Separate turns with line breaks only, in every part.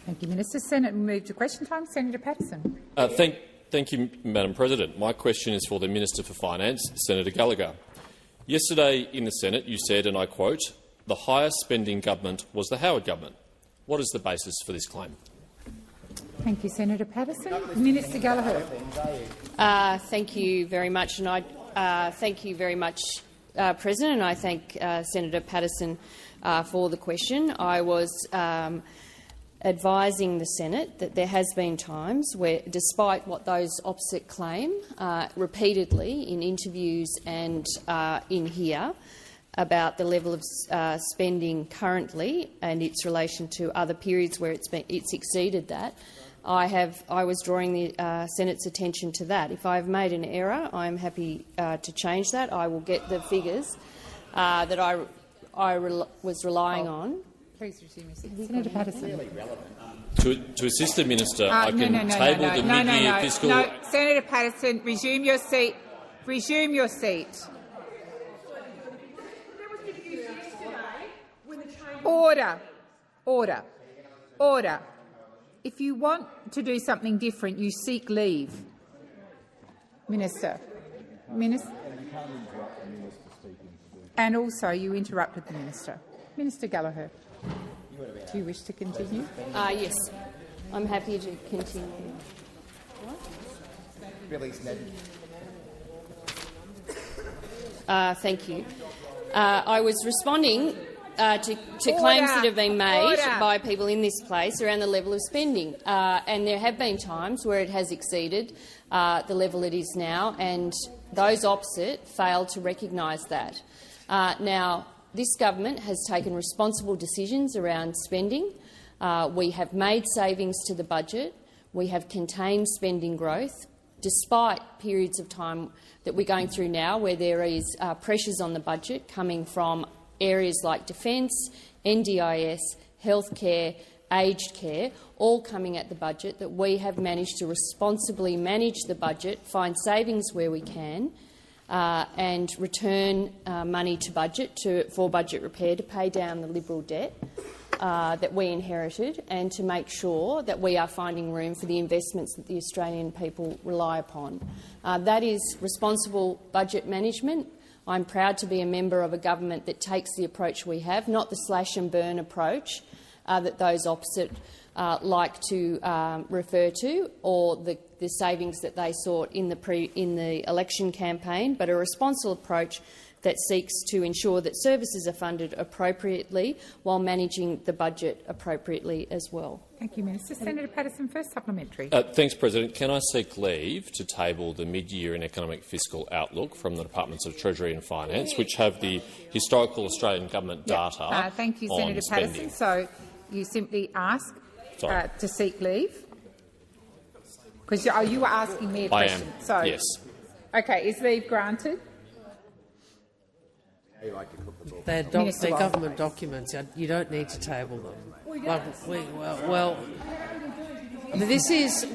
Thank you, Minister. Senate will move to question time. Senator Patterson.
Thank you, Madam President. My question is for the Minister for Finance, Senator Gallagher. Yesterday in the Senate you said, and I quote, "The highest spending government was the Howard government." What is the basis for this claim?
Thank you, Senator Patterson. Minister Gallagher.
Thank you very much, and thank you very much, President. And I thank Senator Patterson for the question. I was advising the Senate that there has been times where, despite what those opposite claim repeatedly in interviews and in here about the level of spending currently and its relation to other periods where it's exceeded that, I was drawing the Senate's attention to that. If I have made an error, I am happy to change that. I will get the figures that I was relying on.
Please resume your seat. Senator Patterson.
To assist the Minister, I can table the mid-year fiscal...
No, Senator Patterson, resume your seat. Resume your seat. Order. Order. Order. If you want to do something different, you seek leave. Minister. And also, you interrupted the Minister. Minister Gallagher, do you wish to continue?
Yes, I'm happy to continue. Thank you. I was responding to claims that have been made by people in this place around the level of spending, and there have been times where it has exceeded the level it is now, and those opposite failed to recognise that. Now, this government has taken responsible decisions around spending. We have made savings to the budget. We have contained spending growth, despite periods of time that we're going through now where there is pressures on the budget coming from areas like defence, NDIS, healthcare, aged care, all coming at the budget, that we have managed to responsibly manage the budget, find savings where we can, and return money to budget for budget repair to pay down the Liberal debt that we inherited, and to make sure that we are finding room for the investments that the Australian people rely upon. That is responsible budget management. I'm proud to be a member of a government that takes the approach we have, not the slash-and-burn approach that those opposite like to refer to, or the savings that they sought in the election campaign, but a responsible approach that seeks to ensure that services are funded appropriately while managing the budget appropriately as well.
Thank you, Minister. Senator Patterson, first supplementary.
Thanks, President. Can I seek leave to table the mid-year and economic fiscal outlook from the Departments of Treasury and Finance, which have the historical Australian government data
thank you, Senator Patterson. So you simply ask to seek leave? Because you were asking me a question.
I am,
so,
yes.
Okay, is leave granted?
They're government documents. You don't need to table them. This is,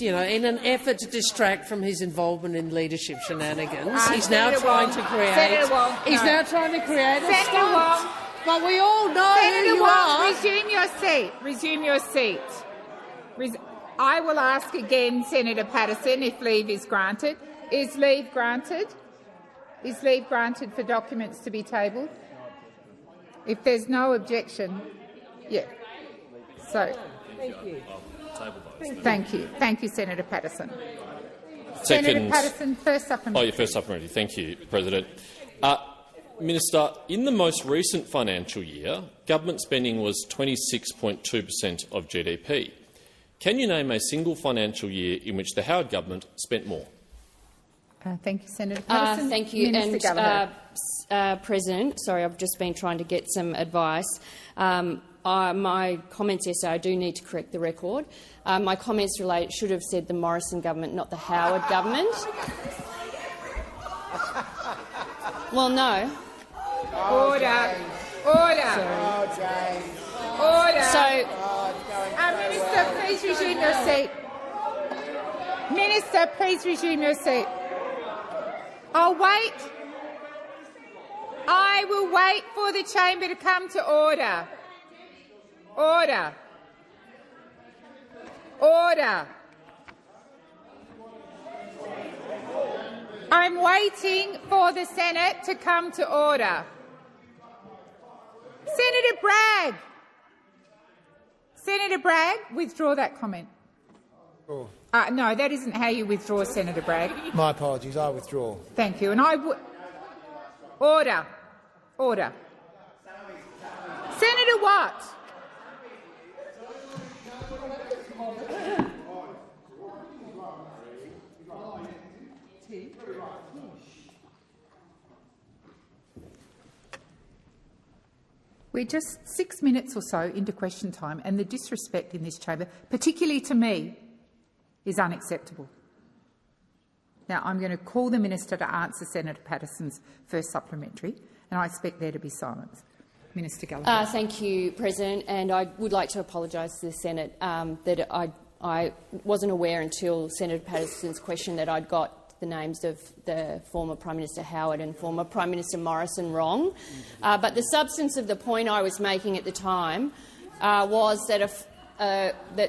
in an effort to distract from his involvement in leadership shenanigans. He's now trying to create. Now trying to create a stance. But we all know who you are.
Resume your seat. Resume your seat. I will ask again, Senator Patterson, if leave is granted. Is leave granted? Is leave granted for documents to be tabled? If there's no objection, yeah. So, thank you. Thank you, Senator Patterson. Senator Patterson, first supplementary.
Your first supplementary. Thank you, President. Minister, in the most recent financial year, government spending was 26.2% of GDP. Can you name a single financial year in which the Howard government spent more?
Thank you, Senator Patterson.
Thank you,
Minister
President. Sorry, I've just been trying to get some advice. My comments yesterday, I do need to correct the record. My comments should have said the Morrison government, not the Howard government. Well, no.
Order. Order. Order.
So,
Minister, please resume your seat. Minister, please resume your seat. I'll wait. I will wait for the chamber to come to order. Order. Order. I'm waiting for the Senate to come to order. Senator Bragg. Senator Bragg, withdraw that comment.
Oh.
No, that isn't how you withdraw, Senator Bragg.
My apologies. I withdraw.
Thank you. And I would. Order. Order. Senator Watt. We're just 6 minutes or so into question time, and the disrespect in this chamber, particularly to me, is unacceptable. Now, I'm going to call the minister to answer Senator Patterson's first supplementary, and I expect there to be silence. Minister Gallagher.
Thank you, President, and I would like to apologise to the Senate that I wasn't aware until Senator Patterson's question that I'd got the names of the former Prime Minister Howard and former Prime Minister Morrison wrong. But the substance of the point I was making at the time was that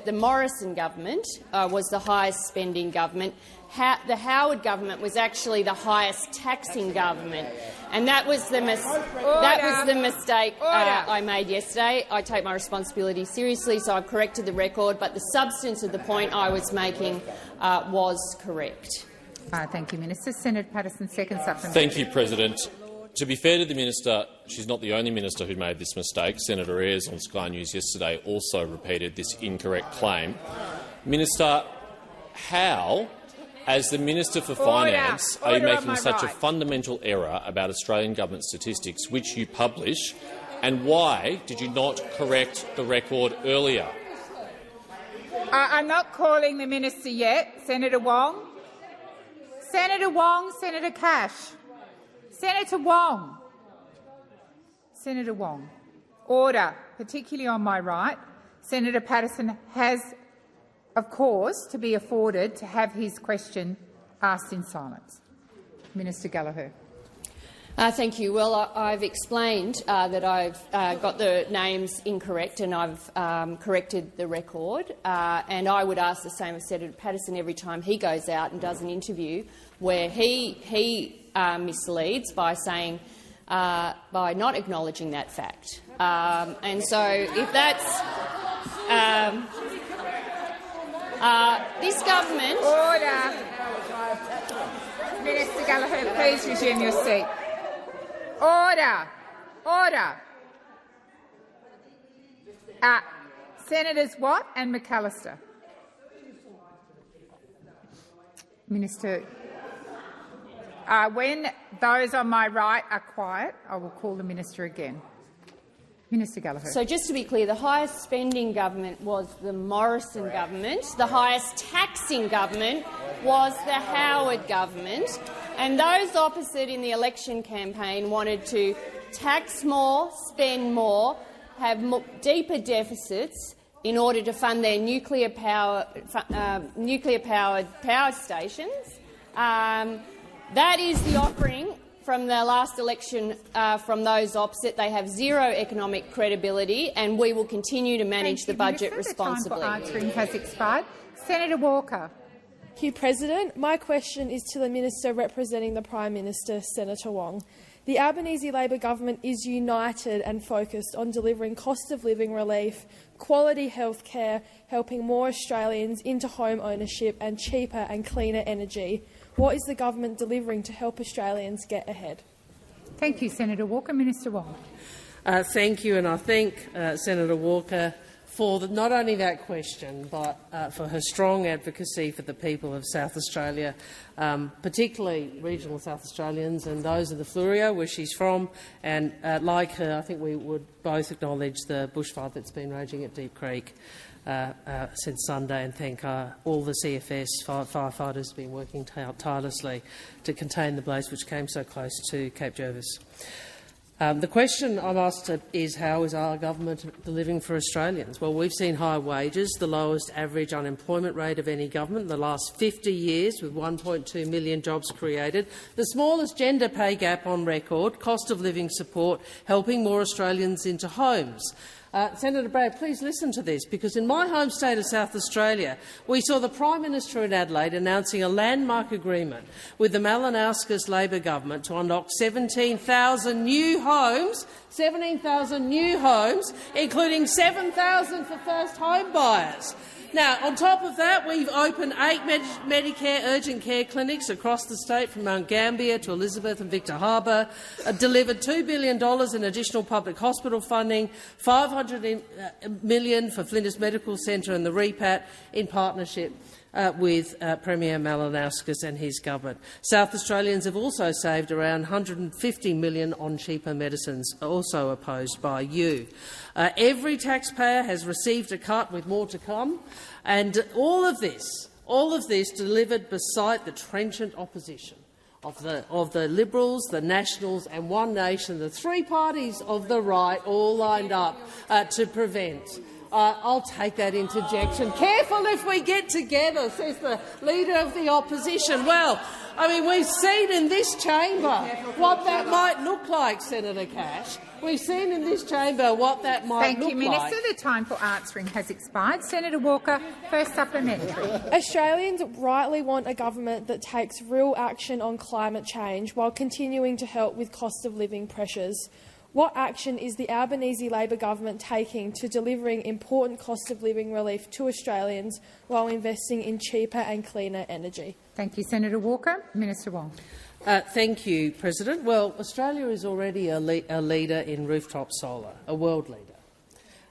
the Morrison government was the highest spending government. The Howard government was actually the highest taxing government, and that was the mistake I made yesterday. I take my responsibility seriously, so I've corrected the record, but the substance of the point I was making was correct.
Thank you, Minister. Senator Patterson, second supplementary.
Thank you, President. To be fair to the minister, she's not the only minister who made this mistake. Senator Ayres on Sky News yesterday also repeated this incorrect claim. Minister, how, as the Minister for Finance, are you making such a fundamental error about Australian government statistics, which you publish, and why did you not correct the record earlier?
I'm not calling the minister yet. Senator Wong. Senator Wong, Senator Cash. Senator Wong. Senator Wong. Order, particularly on my right. Senator Patterson has, of course, to be afforded to have his question asked in silence. Minister Gallagher.
Thank you. Well, I've explained that I've got the names incorrect and I've corrected the record. And I would ask the same of Senator Patterson every time he goes out and does an interview where he misleads by saying by not acknowledging that fact. And so, if that's this government,
order. Minister Gallagher, please resume your seat. Order. Order. Senators Watt and McAllister. Minister, when those on my right are quiet, I will call the minister again. Minister Gallagher.
So just to be clear, the highest spending government was the Morrison government. The highest taxing government was the Howard government. And those opposite in the election campaign wanted to tax more, spend more, have deeper deficits in order to fund their nuclear-powered power stations. That is the offering from the last election from those opposite. They have zero economic credibility, and we will continue to manage the budget responsibly.
The time for answering has expired. Senator Walker.
Thank you, President. My question is to the Minister representing the Prime Minister, Senator Wong. The Albanese Labor government is united and focused on delivering cost-of-living relief, quality health care, helping more Australians into home ownership and cheaper and cleaner energy. What is the government delivering to help Australians get ahead?
Thank you, Senator Walker. Minister Wong.
Thank you, and I thank Senator Walker for not only that question, but for her strong advocacy for the people of South Australia, particularly regional South Australians and those of the Fleurieu, where she's from. And like her, I think we would both acknowledge the bushfire that's been raging at Deep Creek since Sunday, and thank all the CFS firefighters who have been working tirelessly to contain the blaze which came so close to Cape Jervis. The question I'm asked is, how is our government delivering for Australians? Well, we've seen high wages, the lowest average unemployment rate of any government in the last 50 years, with 1.2 million jobs created, the smallest gender pay gap on record, cost of living support, helping more Australians into homes. Senator Bragg, please listen to this, because in my home state of South Australia, we saw the Prime Minister in Adelaide announcing a landmark agreement with the Malinauskas Labor government to unlock 17,000 new homes, including 7,000 for first home buyers. Now, on top of that, we've opened 8 Medicare urgent care clinics across the state from Mount Gambier to Elizabeth and Victor Harbour, delivered $2 billion in additional public hospital funding, $500 million for Flinders Medical Centre and the REPAT in partnership with Premier Malinauskas and his government. South Australians have also saved around $150 million on cheaper medicines, also opposed by you. Every taxpayer has received a cut, with more to come, and all of this delivered beside the trenchant opposition of the Liberals, the Nationals and One Nation, the three parties of the right, all lined up to prevent. I'll take that interjection. Careful if we get together, says the Leader of the Opposition. Well, I mean, we've seen in this chamber what that might look like, Senator Cash. We've seen in this chamber what that might look like.
Thank you, Minister. The time for answering has expired. Senator Walker, first supplementary.
Australians rightly want a government that takes real action on climate change while continuing to help with cost of living pressures. What action is the Albanese Labor government taking to delivering important cost of living relief to Australians while investing in cheaper and cleaner energy?
Thank you, Senator Walker. Minister Wong.
Thank you, President. Well, Australia is already a leader in rooftop solar, a world leader.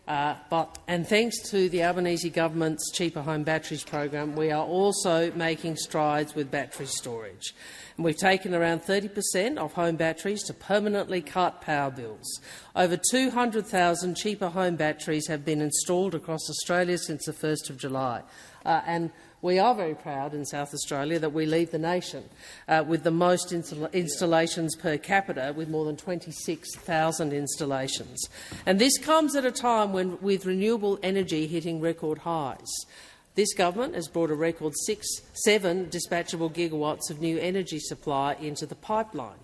And thanks to the Albanese government's Cheaper Home Batteries program, we are also making strides with battery storage. And we've taken around 30% of home batteries to permanently cut power bills. Over 200,000 cheaper home batteries have been installed across Australia since the 1st of July. And we are very proud in South Australia that we lead the nation with the most installations per capita, with more than 26,000 installations. And this comes at a time when, with renewable energy hitting record highs. This government has brought a record 7 dispatchable gigawatts of new energy supply into the pipeline.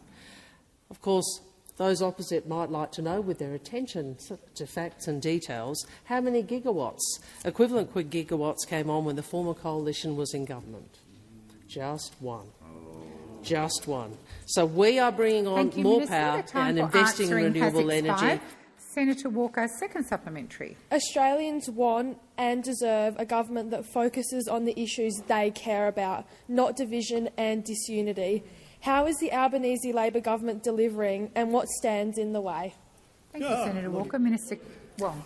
Of course, those opposite might like to know, with their attention to facts and details, how many gigawatts, equivalent gigawatts, came on when the former coalition was in government. Just one. Just one. So we are bringing on more power and investing in renewable energy.
Senator Walker, second supplementary.
Australians want and deserve a government that focuses on the issues they care about, not division and disunity. How is the Albanese Labor government delivering, and what stands in the way?
Thank you, Senator Walker. Minister Wong.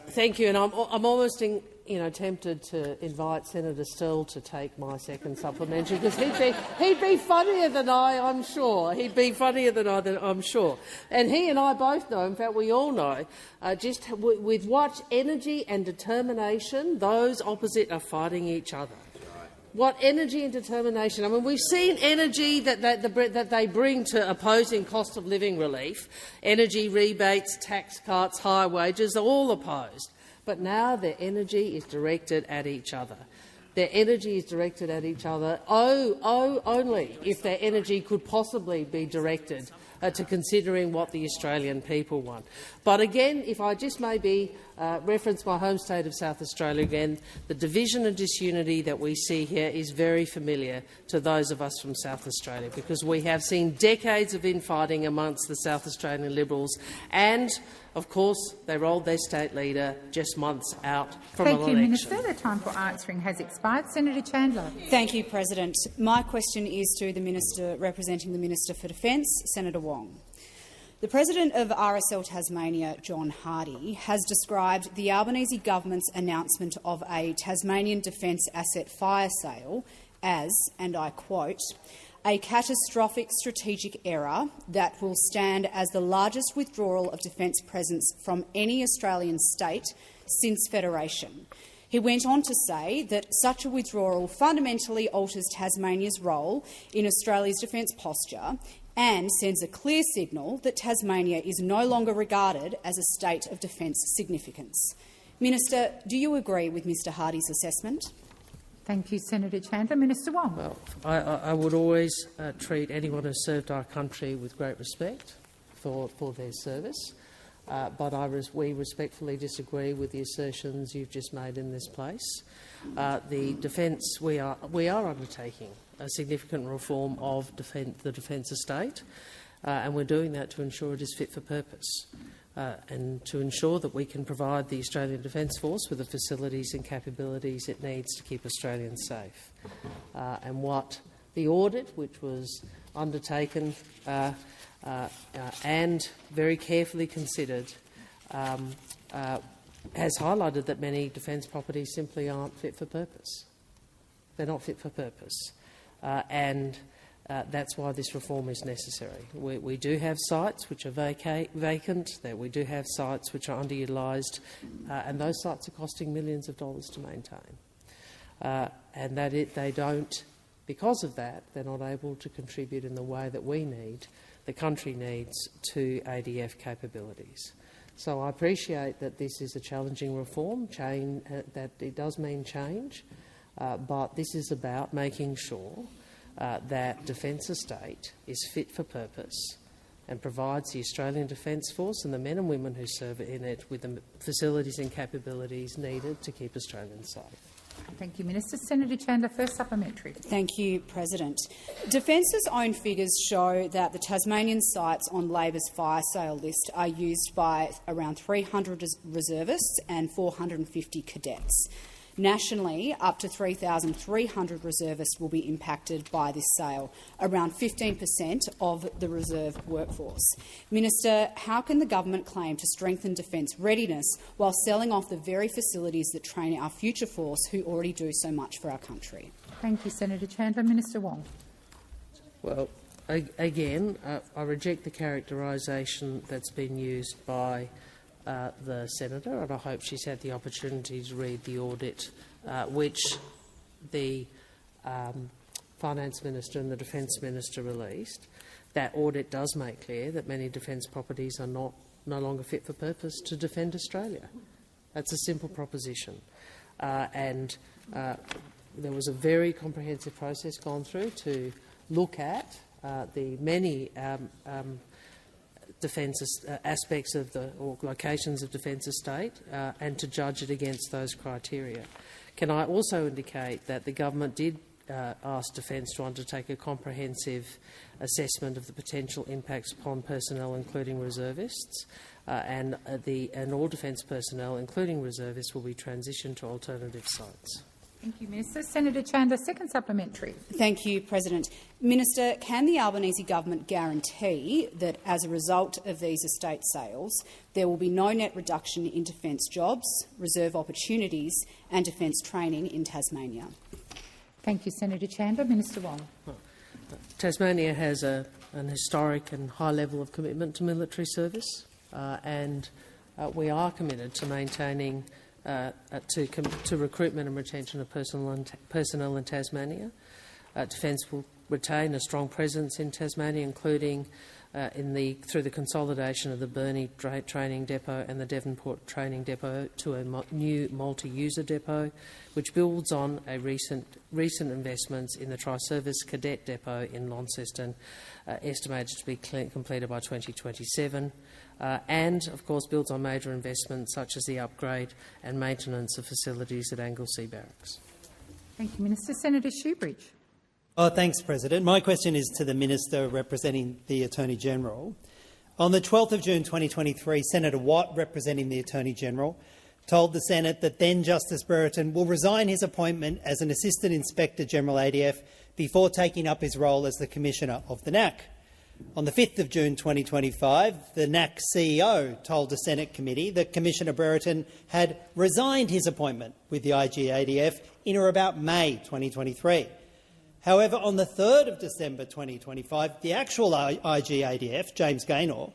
Thank you. And I'm almost tempted to invite Senator Sterle to take my second supplementary, because he'd be funnier than I'm sure. He'd be funnier than I'm sure. And he and I both know, in fact we all know, just with what energy and determination those opposite are fighting each other. What energy and determination. I mean, we've seen energy that they bring to opposing cost of living relief. Energy rebates, tax cuts, higher wages are all opposed. But now their energy is directed at each other. Their energy is directed at each other. Only if their energy could possibly be directed to considering what the Australian people want. But again, if I just maybe reference my home state of South Australia again, the division and disunity that we see here is very familiar to those of us from South Australia, because we have seen decades of infighting amongst the South Australian Liberals, and of course they rolled their state leader just months out from an election.
Thank you, Minister. The time for answering has expired. Senator Chandler.
Thank you, President. My question is to the Minister representing the Minister for Defence, Senator Wong. The President of RSL Tasmania, John Hardy, has described the Albanese government's announcement of a Tasmanian Defence asset fire sale as, and I quote, a catastrophic strategic error that will stand as the largest withdrawal of defence presence from any Australian state since Federation. He went on to say that such a withdrawal fundamentally alters Tasmania's role in Australia's defence posture and sends a clear signal that Tasmania is no longer regarded as a state of defence significance. Minister, do you agree with Mr Hardy's assessment?
Thank you, Senator Chandler. Minister Wong.
Well, I would always treat anyone who served our country with great respect for their service. but we respectfully disagree with the assertions you've just made in this place. The defence, we are undertaking a significant reform of the defence estate, and we're doing that to ensure it is fit for purpose and to ensure that we can provide the Australian Defence Force with the facilities and capabilities it needs to keep Australians safe. And what the audit, which was undertaken and very carefully considered, has highlighted that many defence properties simply aren't fit for purpose. They're not fit for purpose. And that's why this reform is necessary. We do have sites which are vacant, that we do have sites which are underutilised, and those sites are costing millions of dollars to maintain. And that they don't, because of that, they're not able to contribute in the way that we need, the country needs, to ADF capabilities. So I appreciate that this is a challenging reform, that it does mean change, but this is about making sure that Defence Estate is fit for purpose and provides the Australian Defence Force and the men and women who serve in it with the facilities and capabilities needed to keep Australians safe.
Thank you, Minister. Senator Chandler, first supplementary.
Thank you, President. Defence's own figures show that the Tasmanian sites on Labor's fire sale list are used by around 300 reservists and 450 cadets. Nationally, up to 3,300 reservists will be impacted by this sale, around 15% of the reserve workforce. Minister, how can the government claim to strengthen defence readiness while selling off the very facilities that train our future force, who already do so much for our country?
Thank you, Senator Chandler. Minister Wong.
Well, again, I reject the characterisation that's been used by the Senator, and I hope she's had the opportunity to read the audit which the Finance Minister and the Defence Minister released. That audit does make clear that many defence properties are no longer fit for purpose to defend Australia. That's a simple proposition. And there was a very comprehensive process gone through to look at the many defence aspects of or locations of Defence Estate and to judge it against those criteria. Can I also indicate that the government did ask Defence to undertake a comprehensive assessment of the potential impacts upon personnel, including reservists, and all defence personnel, including reservists, will be transitioned to alternative sites.
Thank you, Minister. Senator Chandler, second supplementary.
Thank you, President. Minister, can the Albanese government guarantee that as a result of these estate sales there will be no net reduction in defence jobs, reserve opportunities and defence training in Tasmania?
Thank you, Senator Chandler. Minister Wong.
Tasmania has an historic and high level of commitment to military service, and we are committed to maintaining to recruitment and retention of personnel in Tasmania. Defence will retain a strong presence in Tasmania, including through the consolidation of the Burnie Training Depot and the Devonport Training Depot to a new multi-user depot, which builds on a recent investments in the Tri-Service Cadet Depot in Launceston, estimated to be completed by 2027. And, of course, builds on major investments such as the upgrade and maintenance of facilities at Anglesea Barracks.
Thank you, Minister. Senator Shoebridge.
Thanks, President. My question is to the Minister representing the Attorney-General. On the 12th of June 2023, Senator Watt, representing the Attorney-General, told the Senate that then-Justice Brereton will resign his appointment as an Assistant Inspector-General ADF before taking up his role as the Commissioner of the NAC. On the 5th of June 2025, the NAC CEO told a Senate committee that Commissioner Brereton had resigned his appointment with the IG-ADF in or about May 2023. However, on the 3rd of December 2025, the actual IG-ADF, James Gaynor,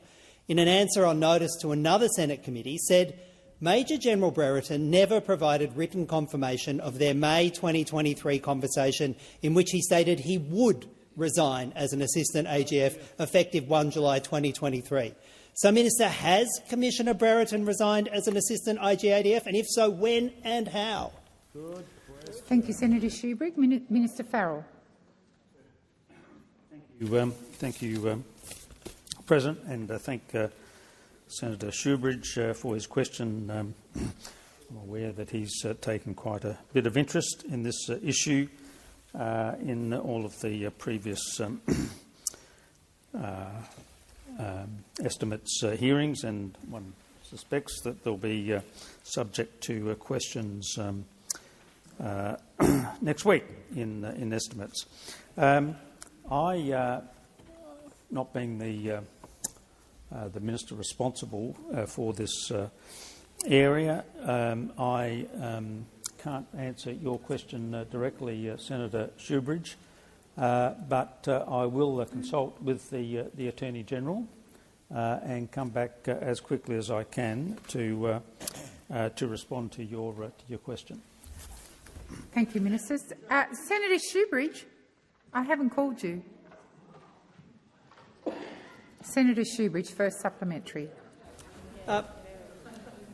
in an answer on notice to another Senate committee, said Major General Brereton never provided written confirmation of their May 2023 conversation in which he stated he would resign as an Assistant AGF effective 1 July 2023. So, Minister, has Commissioner Brereton resigned as an Assistant IG-ADF, and if so, when and how?
Thank you, Senator Shoebridge. Minister Farrell.
Thank you, President, and thank Senator Shoebridge for his question. I'm aware that he's taken quite a bit of interest in this issue in all of the previous estimates hearings, and one suspects that they'll be subject to questions next week in estimates. I, not being the minister responsible for this area, I can't answer your question directly, Senator Shoebridge, but I will consult with the Attorney General and come back as quickly as I can to respond to your question.
Thank you, Ministers. Senator Shoebridge, I haven't called you. Senator Shoebridge, first supplementary.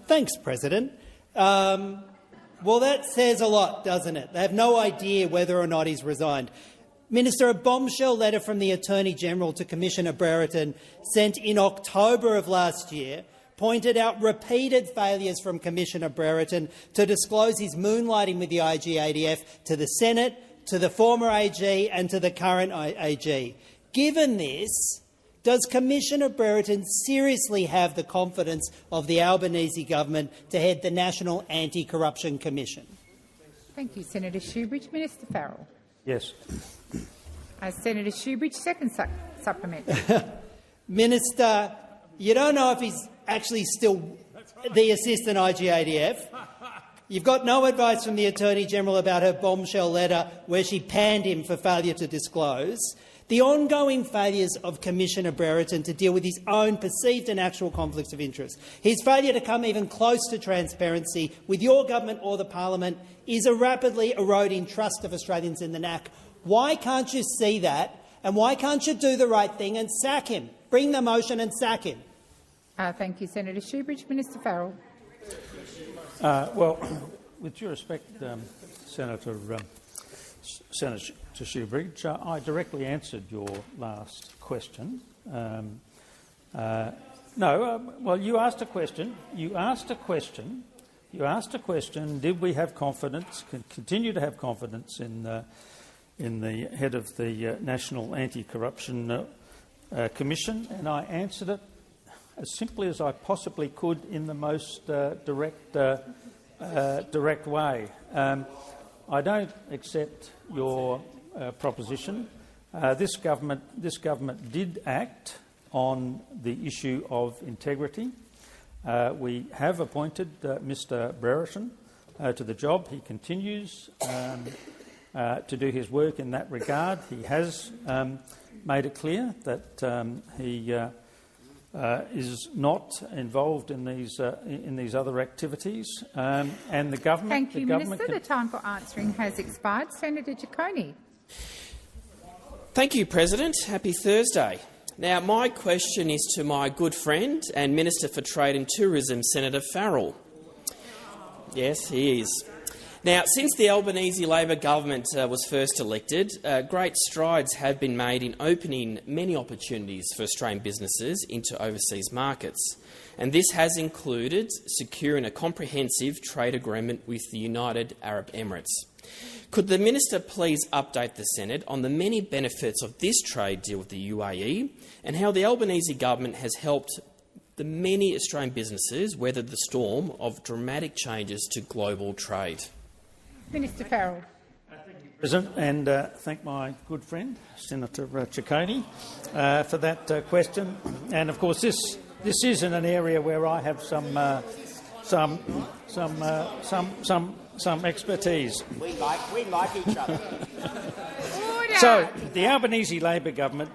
Thanks, President. Well, that says a lot, doesn't it? They have no idea whether or not he's resigned. Minister, a bombshell letter from the Attorney-General to Commissioner Brereton sent in October of last year pointed out repeated failures from Commissioner Brereton to disclose his moonlighting with the IGADF to the Senate, to the former AG and to the current AG. Given this, does Commissioner Brereton seriously have the confidence of the Albanese government to head the National Anti-Corruption Commission?
Thank you, Senator Shoebridge. Minister Farrell.
Yes.
Senator Shoebridge, second supplementary.
Minister, you don't know if he's actually still the assistant IGADF. You've got no advice from the Attorney-General about her bombshell letter where she panned him for failure to disclose. The ongoing failures of Commissioner Brereton to deal with his own perceived and actual conflicts of interest, his failure to come even close to transparency with your government or the parliament, is a rapidly eroding trust of Australians in the NAC. Why can't you see that, and why can't you do the right thing and sack him? Bring the motion and sack him.
Thank you, Senator Shoebridge. Minister Farrell.
Well, with due respect, Senator Shoebridge, I directly answered your last question. Well, you asked a question. You asked a question. Did we have confidence? Continue to have confidence in the head of the National Anti-Corruption Commission, and I answered it as simply as I possibly could in the most direct way. I don't accept your proposition. This government did act on the issue of integrity. We have appointed Mr Brereton to the job. He continues to do his work in that regard. He has made it clear that he is not involved in these other activities, and the government.
Thank you, Minister. The time for answering has expired. Senator Ciccone.
Thank you, President. Happy Thursday. Now, my question is to my good friend and Minister for Trade and Tourism, Senator Farrell. Yes, he is. Now, since the Albanese Labor government was first elected, great strides have been made in opening many opportunities for Australian businesses into overseas markets, and this has included securing a comprehensive trade agreement with the United Arab Emirates. Could the Minister please update the Senate on the many benefits of this trade deal with the UAE and how the Albanese government has helped the many Australian businesses weather the storm of dramatic changes to global trade?
Minister Farrell.
President, and thank my good friend Senator Ciccone for that question. And of course, this is in an area where I have some expertise.
We like each other.
So the Albanese Labor government,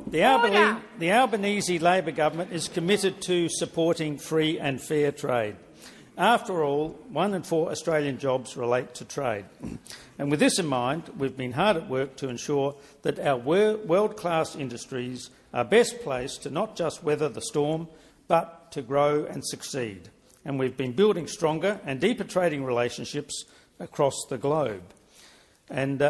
the Albanese Labor government is committed to supporting free and fair trade. After all, 1 in 4 Australian jobs relate to trade. And with this in mind, we've been hard at work to ensure that our world-class industries are best placed to not just weather the storm, but to grow and succeed. And we've been building stronger and deeper trading relationships across the globe. And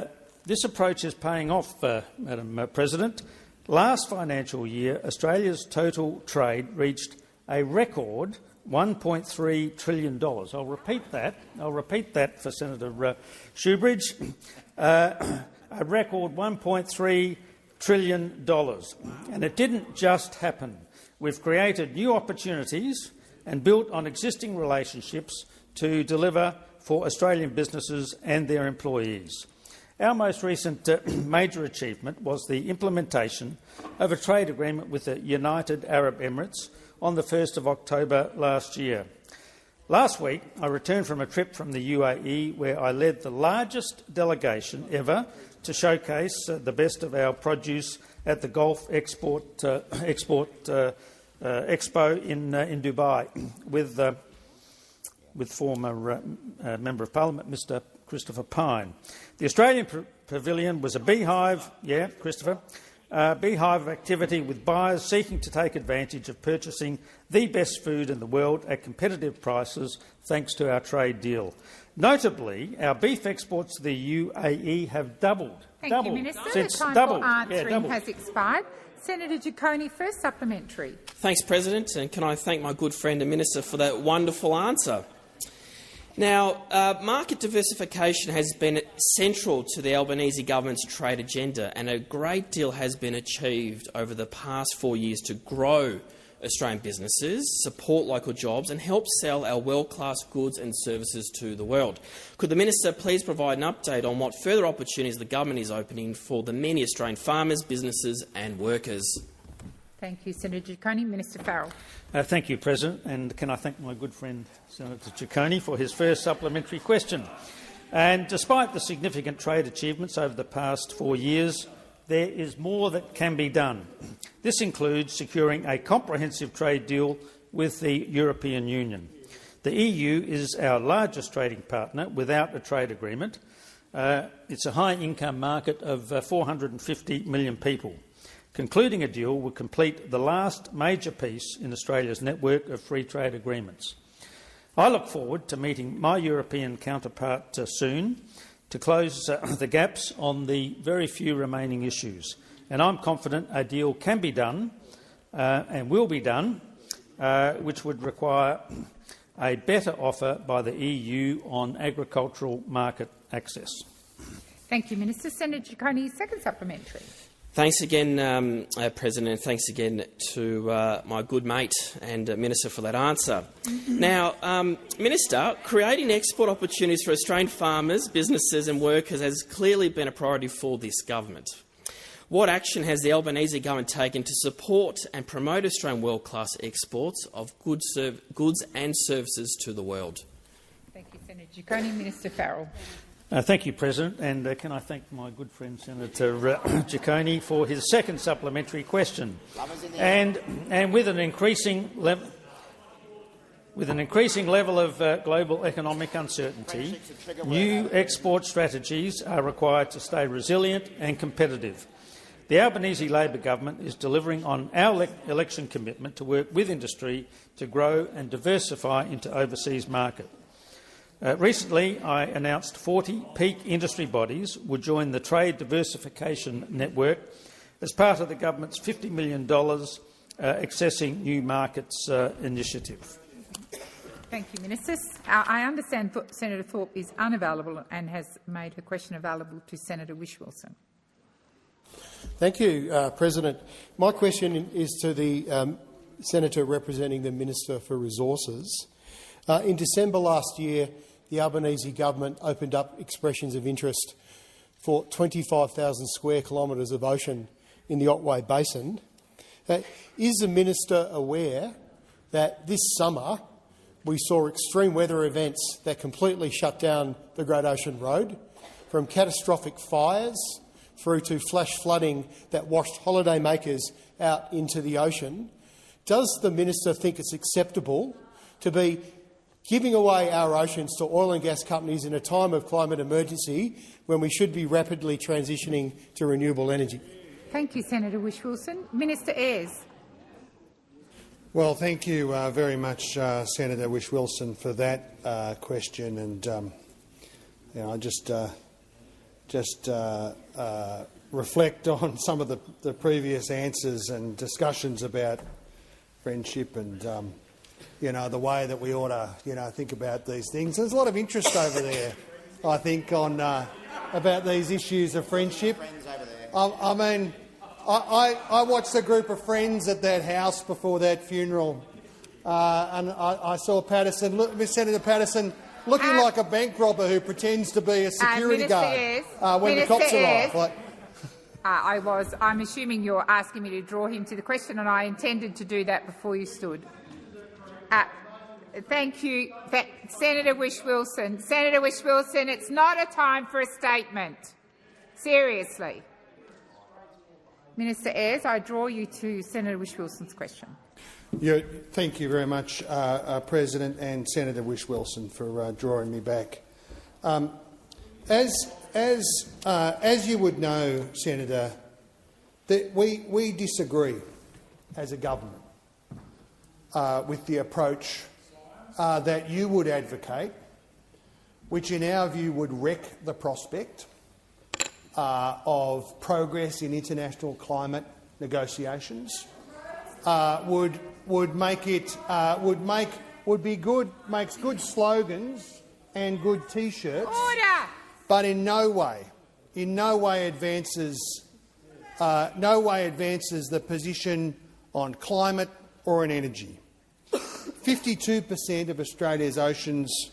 this approach is paying off, Madam President. Last financial year, Australia's total trade reached a record $1.3 trillion. I'll repeat that for Senator Shoebridge. A record $1.3 trillion. And it didn't just happen. We've created new opportunities and built on existing relationships to deliver for Australian businesses and their employees. Our most recent major achievement was the implementation of a trade agreement with the United Arab Emirates on the 1st of October last year. Last week, I returned from a trip from the UAE where I led the largest delegation ever to showcase the best of our produce at the Gulf Export Expo in Dubai with former Member of Parliament Mr Christopher Pyne. The Australian Pavilion was a beehive, beehive of activity with buyers seeking to take advantage of purchasing the best food in the world at competitive prices thanks to our trade deal. Notably, our beef exports to the UAE have doubled.
Thank you, Minister. The time for answering has expired. Senator Ciccone, first supplementary.
Thanks, President, and can I thank my good friend and Minister for that wonderful answer. Now, market diversification has been central to the Albanese government's trade agenda, and a great deal has been achieved over the past 4 years to grow Australian businesses, support local jobs and help sell our world-class goods and services to the world. Could the Minister please provide an update on what further opportunities the government is opening for the many Australian farmers, businesses and workers?
Thank you, Senator Ciccone. Minister Farrell.
Thank you, President, and can I thank my good friend Senator Ciccone for his first supplementary question. And despite the significant trade achievements over the past 4 years, there is more that can be done. This includes securing a comprehensive trade deal with the European Union. The EU is our largest trading partner without a trade agreement. It's a high-income market of 450 million people. Concluding a deal would complete the last major piece in Australia's network of free trade agreements. I look forward to meeting my European counterpart soon to close the gaps on the very few remaining issues. And I'm confident a deal can be done and will be done, which would require a better offer by the EU on agricultural market access.
Thank you, Minister. Senator Ciccone, second supplementary.
Thanks again, President, and thanks again to my good mate and Minister for that answer. Now, Minister, creating export opportunities for Australian farmers, businesses and workers has clearly been a priority for this government. What action has the Albanese government taken to support and promote Australian world-class exports of goods and services to the world?
Thank you, Senator Ciccone. Minister Farrell.
Thank you, President, and can I thank my good friend Senator Ciccone for his second supplementary question. And with an increasing level of global economic uncertainty, new export strategies are required to stay resilient and competitive. The Albanese Labor government is delivering on our election commitment to work with industry to grow and diversify into overseas markets. Recently, I announced 40 peak industry bodies would join the Trade Diversification Network as part of the government's $50 million Accessing New Markets initiative.
Thank you, Minister. I understand Senator Thorpe is unavailable and has made her question available to Senator Whish-Wilson.
Thank you, President. My question is to the Senator representing the Minister for Resources. In December last year, the Albanese government opened up expressions of interest for 25,000 square kilometres of ocean in the Otway Basin. Is the Minister aware that this summer we saw extreme weather events that completely shut down the Great Ocean Road, from catastrophic fires through to flash flooding that washed holidaymakers out into the ocean? Does the Minister think it's acceptable to be giving away our oceans to oil and gas companies in a time of climate emergency when we should be rapidly transitioning to renewable energy?
Thank you, Senator Whish-Wilson. Minister Ayres.
Well, thank you very much, Senator Whish-Wilson, for that question. And I just reflect on some of the previous answers and discussions about friendship and the way that we ought to think about these things. There's a lot of interest over there, I think, on about these issues of friendship. I mean, I watched a group of friends at that house before that funeral, and I saw Senator Patterson looking like a bank robber who pretends to be a security guard when the cops arrive.
I'm assuming you're asking me to draw him to the question, and I intended to do that before you stood. Thank you, Senator Whish-Wilson. Senator Whish-Wilson, it's not a time for a statement. Seriously. Minister Ayres, I draw you to Senator Whish-Wilson's question.
Thank you very much, President, and Senator Whish-Wilson for drawing me back. As you would know, Senator, that we disagree as a government with the approach that you would advocate, which in our view would wreck the prospect of progress in international climate negotiations, makes good slogans and good T-shirts, but in no way advances the position on climate or on energy. 52% of Australia's oceans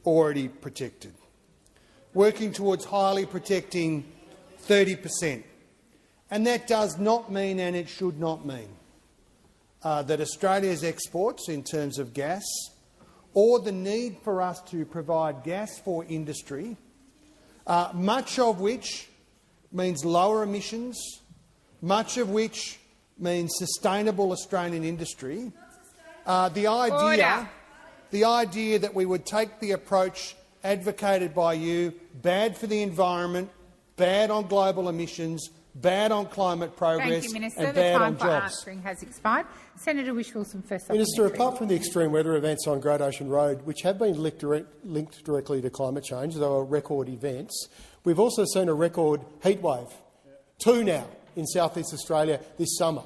already protected, working towards highly protecting 30%. And that does not mean, and it should not mean, that Australia's exports in terms of gas or the need for us to provide gas for industry, much of which means lower emissions, much of which means sustainable Australian industry, the idea that we would take the approach advocated by you, bad for the environment, bad on global emissions, bad on climate progress,
Thank you, Minister.
and bad on
jobs. The time for answering has expired. Senator Whish-Wilson, first supplementary.
Minister, apart from the extreme weather events on Great Ocean Road, which have been linked directly to climate change, though are record events, we've also seen a record heatwave, 2 now, in South East Australia this summer.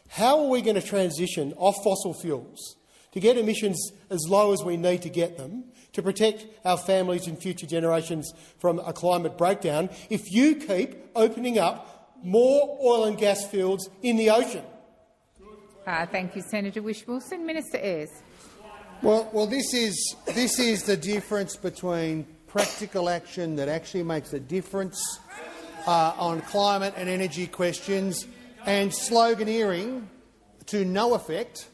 How are we going to transition off fossil fuels to get emissions as low as we need to get them to protect our families and future generations from a climate breakdown if you keep opening up more oil and gas fields in the ocean?
Thank you, Senator Whish-Wilson. Minister Ayres.
Well, this is the difference between practical action that actually makes a difference on climate and energy questions and sloganeering to no effect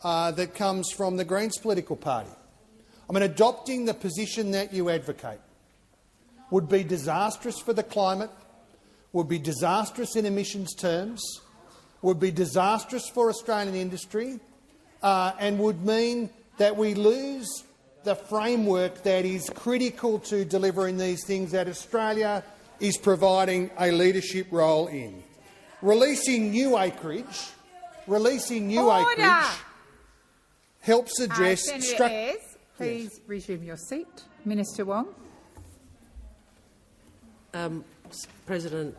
that comes from the Greens political party. I mean, adopting the position that you advocate would be disastrous for the climate, would be disastrous in emissions terms, would be disastrous for Australian industry, and would mean that we lose the framework that is critical to delivering these things that Australia is providing a leadership role in. Releasing new acreage helps address...
Senator Ayres, please resume your seat. Minister Wong.
President,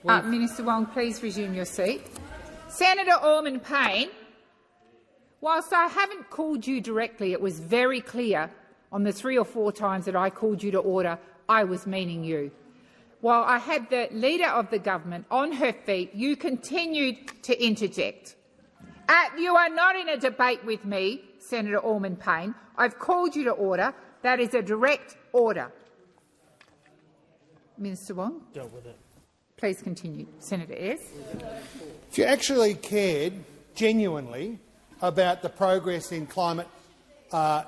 Minister Wong, please resume your seat. Senator Orman-Payne, whilst I haven't called you directly, it was very clear on the 3 or 4 times that I called you to order, I was meaning you. While I had the Leader of the Government on her feet, you continued to interject. You are not in a debate with me, Senator Orman-Payne. I've called you to order. That is a direct order. Minister Wong.
Dealt with it.
Please continue. Senator Ayres.
If you actually cared genuinely about the progress in climate,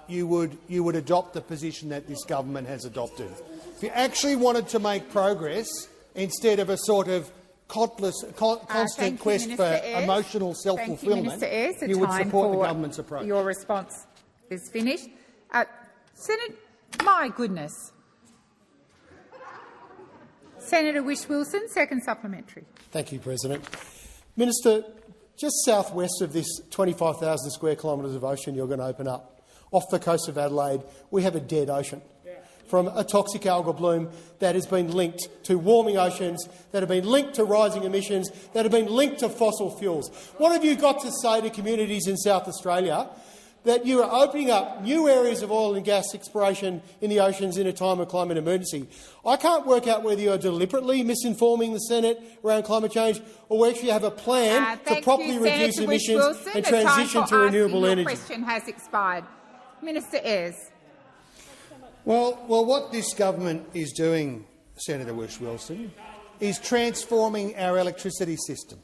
you would adopt the position that this government has adopted. If you actually wanted to make progress instead of a sort of constant quest for emotional self-fulfilment, you would support the government's approach.
Your response is finished. Senator, my goodness. Senator Whish-Wilson, second supplementary.
Thank you, President. Minister, just southwest of this 25,000 square kilometres of ocean you're going to open up, off the coast of Adelaide, we have a dead ocean. from a toxic algal bloom that has been linked to warming oceans, that have been linked to rising emissions, that have been linked to fossil fuels. What have you got to say to communities in South Australia that you are opening up new areas of oil and gas exploration in the oceans in a time of climate emergency? I can't work out whether you're deliberately misinforming the Senate around climate change or whether you have a plan to properly reduce emissions and transition to renewable energy.
Your question has expired. Minister Ayres.
Well, what this government is doing, Senator Whish-Wilson, is transforming our electricity system.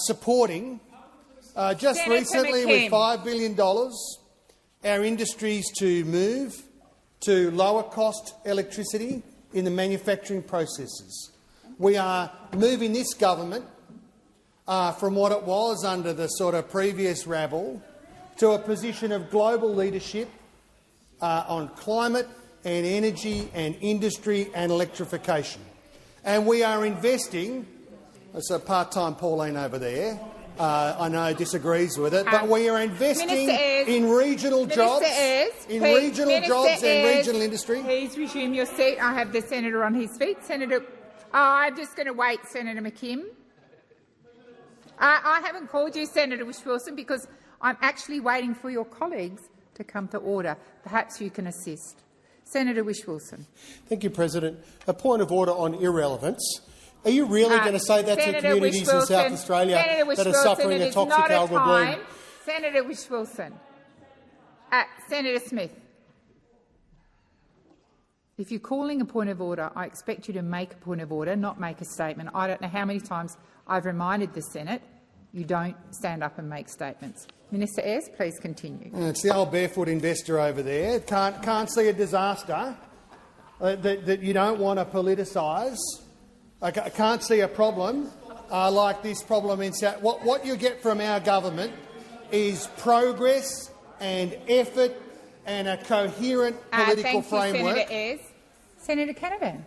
Supporting, just
Senator
recently
McKim.
with $5 billion, our industries to move to lower-cost electricity in the manufacturing processes. We are moving this government from what it was under the sort of previous rabble to a position of global leadership on climate and energy and industry and electrification. And we are investing. It's a part-time Pauline over there. I know disagrees with it, but we are investing in regional jobs, and regional industry.
Please resume your seat. I have the senator on his feet. I'm just going to wait, Senator McKim. I haven't called you Senator Whish-Wilson because I'm actually waiting for your colleagues to come to order. Perhaps you can assist. Senator Whish-Wilson.
Thank you, President. A point of order on irrelevance. Are you really going to say that to communities in South Australia that are suffering a toxic algal bloom?
Senator Whish-Wilson. Senator Smith. If you're calling a point of order, I expect you to make a point of order, not make a statement. I don't know how many times I've reminded the Senate you don't stand up and make statements. Minister Ayres, please continue.
It's the old barefoot investor over there. Can't see a disaster that you don't want to politicise. I can't see a problem like this problem in South. What you get from our government is progress and effort and a coherent political framework.
Thank you, Senator Ayres. Senator Canavan.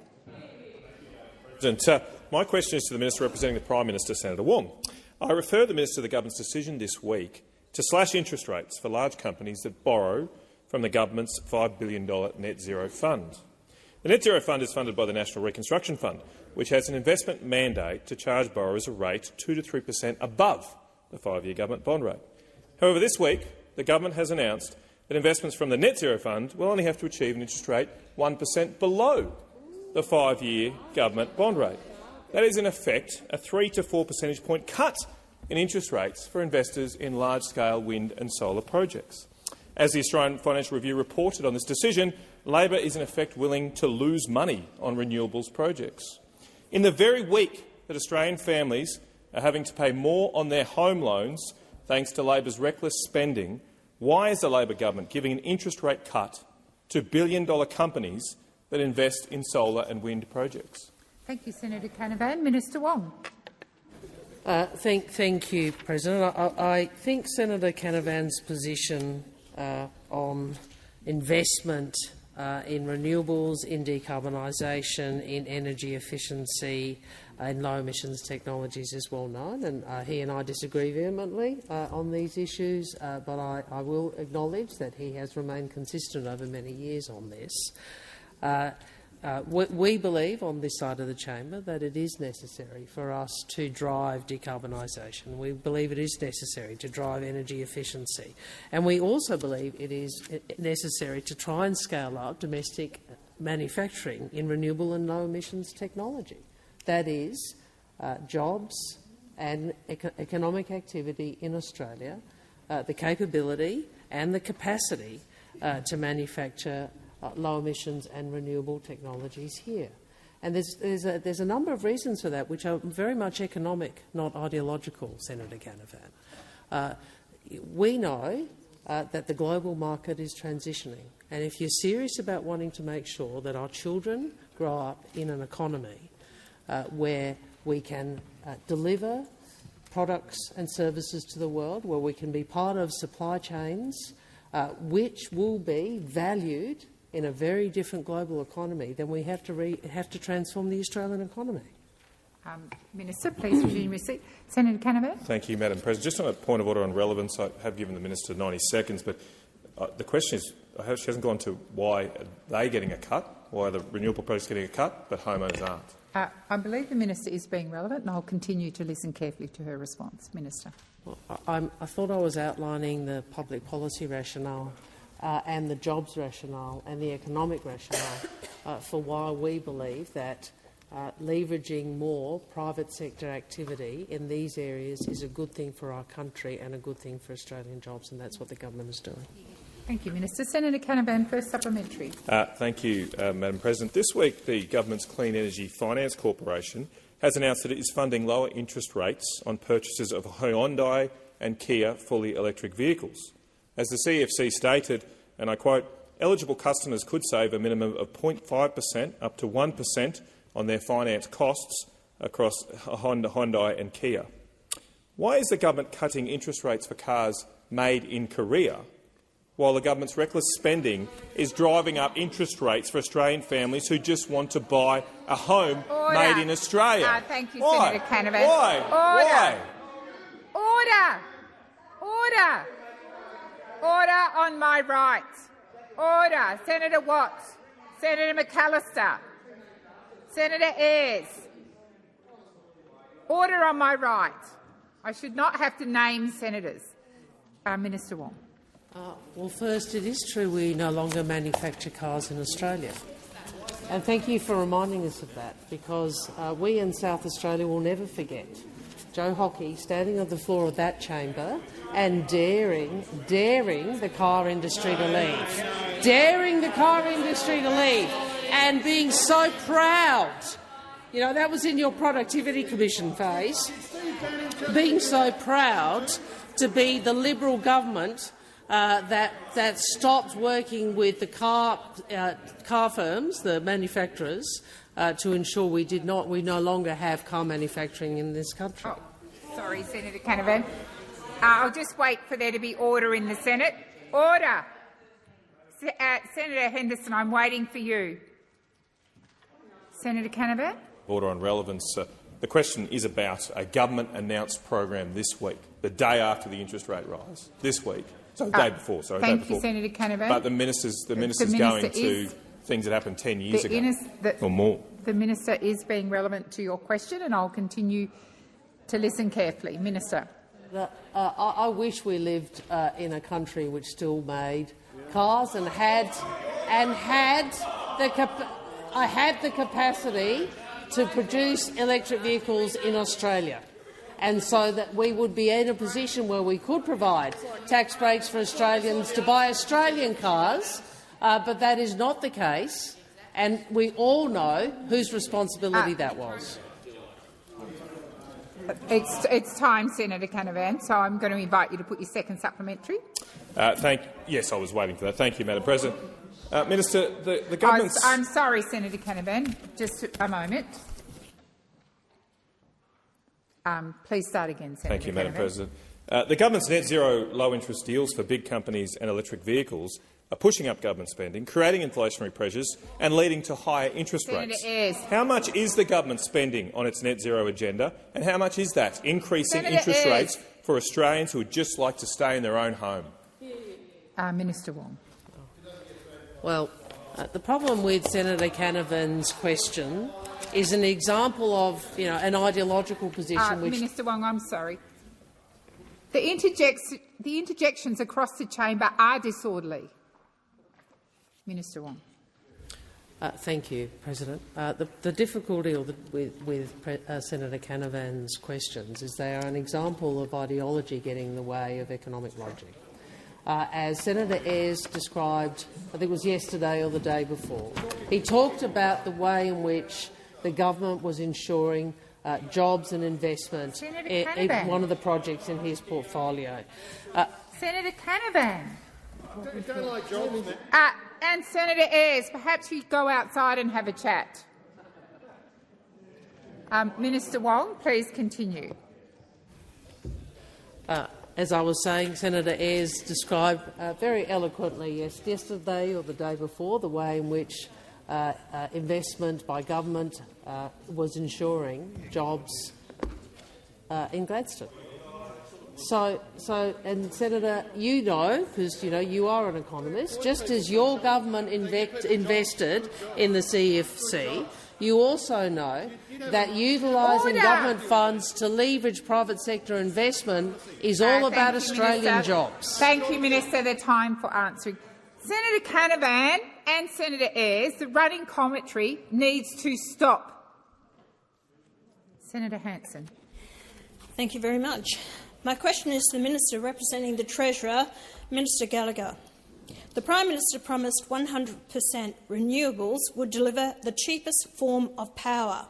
President, my question is to the Minister representing the Prime Minister, Senator Wong. I refer the Minister to the government's decision this week to slash interest rates for large companies that borrow from the government's $5 billion Net Zero Fund. The Net Zero Fund is funded by the National Reconstruction Fund, which has an investment mandate to charge borrowers a rate 2 to 3% above the 5-year government bond rate. However, this week the government has announced that investments from the Net Zero Fund will only have to achieve an interest rate 1% below the 5-year government bond rate. That is, in effect, a 3 to 4 percentage point cut in interest rates for investors in large-scale wind and solar projects. As the Australian Financial Review reported on this decision, Labor is in effect willing to lose money on renewables projects. In the very week that Australian families are having to pay more on their home loans thanks to Labor's reckless spending, why is the Labor government giving an interest rate cut to billion-dollar companies that invest in solar and wind projects?
Thank you, Senator Canavan. Minister Wong.
Thank you, President. I think Senator Canavan's position on investment in renewables, in decarbonisation, in energy efficiency, in low-emissions technologies is well known, and he and I disagree vehemently on these issues, but I will acknowledge that he has remained consistent over many years on this. We believe on this side of the chamber that it is necessary for us to drive decarbonisation. We believe it is necessary to drive energy efficiency. And we also believe it is necessary to try and scale up domestic manufacturing in renewable and low-emissions technology. That is, jobs and economic activity in Australia, the capability and the capacity to manufacture low emissions and renewable technologies here. And there's a number of reasons for that, which are very much economic, not ideological, Senator Canavan. We know that the global market is transitioning, and if you're serious about wanting to make sure that our children grow up in an economy where we can deliver products and services to the world, where we can be part of supply chains which will be valued in a very different global economy, then we have to transform the Australian economy.
Minister, please resume your seat. Senator Canavan.
Thank you, Madam President. Just on a point of order on relevance, I have given the Minister 90 seconds, but The question is, she hasn't gone to why are they getting a cut, why are the renewable projects getting a cut, but homeowners aren't.
I believe the minister is being relevant, and I'll continue to listen carefully to her response. Minister.
Well, I thought I was outlining the public policy rationale and the jobs rationale and the economic rationale for why we believe that leveraging more private sector activity in these areas is a good thing for our country and a good thing for Australian jobs, and that's what the government is doing.
Thank you, Minister. Senator Canavan, first supplementary.
Thank you, Madam President. This week, the government's Clean Energy Finance Corporation has announced that it is funding lower interest rates on purchases of Hyundai and Kia fully electric vehicles. As the CFC stated, and I quote, eligible customers could save a minimum of 0.5% up to 1% on their finance costs across Hyundai and Kia. Why is the government cutting interest rates for cars made in Korea, while the government's reckless spending is driving up interest rates for Australian families who just want to buy a home made in Australia?
Thank you,
Why?
Senator Canavan.
Why?
Order.
Why?
Order. Order on my right. Order. Senator Watts. Senator McAllister. Senator Ayres. Order on my right. I should not have to name senators. Minister Wong.
Well, first, it is true we no longer manufacture cars in Australia. And thank you for reminding us of that, because we in South Australia will never forget Joe Hockey standing on the floor of that chamber and daring the car industry to leave. Daring the car industry to leave and being so proud. You know, that was in your Productivity Commission phase. Being so proud to be the Liberal government that stopped working with the car firms, the manufacturers, to ensure we no longer have car manufacturing in this country.
Oh, sorry, Senator Canavan. I'll just wait for there to be order in the Senate. Order. Senator Henderson, I'm waiting for you. Senator Canavan.
Order on relevance. The question is about a government-announced program this week, the day after the interest rate rise, this week. So the day before. Sorry,
thank
day before.
you, Senator Canavan.
But the minister's going to things that happened 10 years ago or more.
The minister is being relevant to your question, and I'll continue to listen carefully. Minister.
I wish we lived in a country which still made cars and had the capacity to produce electric vehicles in Australia, and so that we would be in a position where we could provide tax breaks for Australians to buy Australian cars, but that is not the case, and we all know whose responsibility that was.
It's time, Senator Canavan, so I'm going to invite you to put your second supplementary.
Yes, I was waiting for that. Thank you, Madam President. Minister, the government's...
I'm sorry, Senator Canavan. Just a moment. Please start again, Senator
Thank you, Madam
Canavan.
President. The government's net zero low-interest deals for big companies and electric vehicles are pushing up government spending, creating inflationary pressures and leading to higher interest rates. How much is the government spending on its net zero agenda, and how much is that increasing interest rates for Australians who would just like to stay in their own home?
Minister Wong.
Well, the problem with Senator Canavan's question is an example of an ideological position which...
Minister Wong, I'm sorry. The interjections across the chamber are disorderly. Minister Wong.
Thank you, President. The difficulty with Senator Canavan's questions is they are an example of ideology getting in the way of economic logic. As Senator Ayres described, I think it was yesterday or the day before, he talked about the way in which the government was ensuring jobs and investment in one of the projects in his portfolio.
Senator Canavan. And Senator Ayres, perhaps you go outside and have a chat. Minister Wong, please continue.
As I was saying, Senator Ayres described very eloquently yesterday or the day before the way in which investment by government was ensuring jobs in Gladstone. And Senator, you know, because you are an economist, just as your government invested in the CFC, you also know that utilising government funds to leverage private sector investment is all about Australian jobs.
Thank you, Minister. The time for answering. Senator Canavan and Senator Ayres, the running commentary needs to stop. Senator Hanson.
Thank you very much. My question is to the Minister representing the Treasurer, Minister Gallagher. The Prime Minister promised 100% renewables would deliver the cheapest form of power.